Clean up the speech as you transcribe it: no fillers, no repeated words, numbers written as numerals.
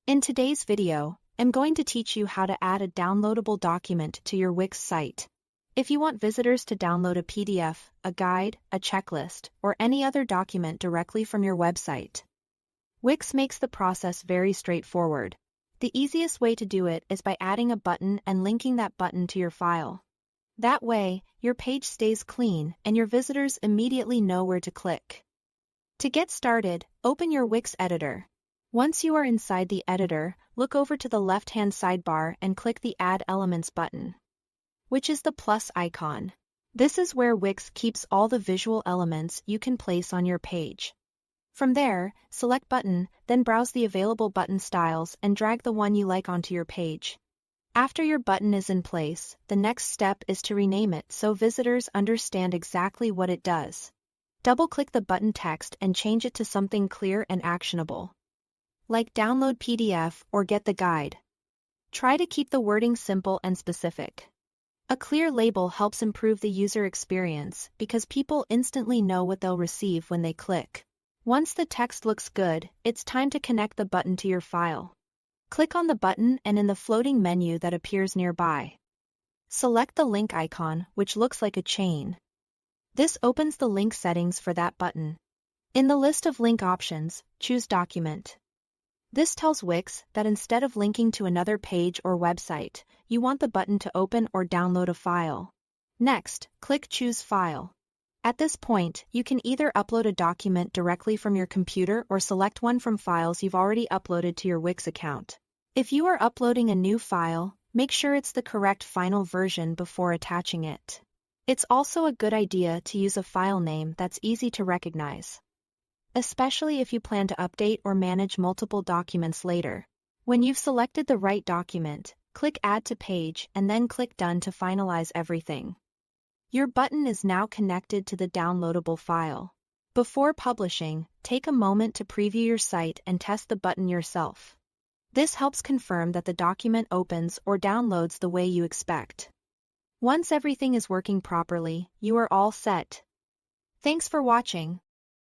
In today's video, I'm going to teach you how to add a downloadable document to your Wix site. If you want visitors to download a PDF, a guide, a checklist, or any other document directly from your website, Wix makes the process very straightforward. The easiest way to do it is by adding a button and linking that button to your file. That way, your page stays clean and your visitors immediately know where to click. To get started, open your Wix editor. Once you are inside the editor, look over to the left-hand sidebar and click the Add Elements button, which is the plus icon. This is where Wix keeps all the visual elements you can place on your page. From there, select Button, then browse the available button styles and drag the one you like onto your page. After your button is in place, the next step is to rename it so visitors understand exactly what it does. Double-click the button text and change it to something clear and actionable, like Download PDF or Get the Guide. Try to keep the wording simple and specific. A clear label helps improve the user experience because people instantly know what they'll receive when they click. Once the text looks good, it's time to connect the button to your file. Click on the button and in the floating menu that appears nearby, select the link icon, which looks like a chain. This opens the link settings for that button. In the list of link options, choose Document. This tells Wix that instead of linking to another page or website, you want the button to open or download a file. Next, click Choose File. At this point, you can either upload a document directly from your computer or select one from files you've already uploaded to your Wix account. If you are uploading a new file, make sure it's the correct final version before attaching it. It's also a good idea to use a file name that's easy to recognize, especially if you plan to update or manage multiple documents later. When you've selected the right document, click Add to Page and then click Done to finalize everything. Your button is now connected to the downloadable file. Before publishing, take a moment to preview your site and test the button yourself. This helps confirm that the document opens or downloads the way you expect. Once everything is working properly, you are all set. Thanks for watching.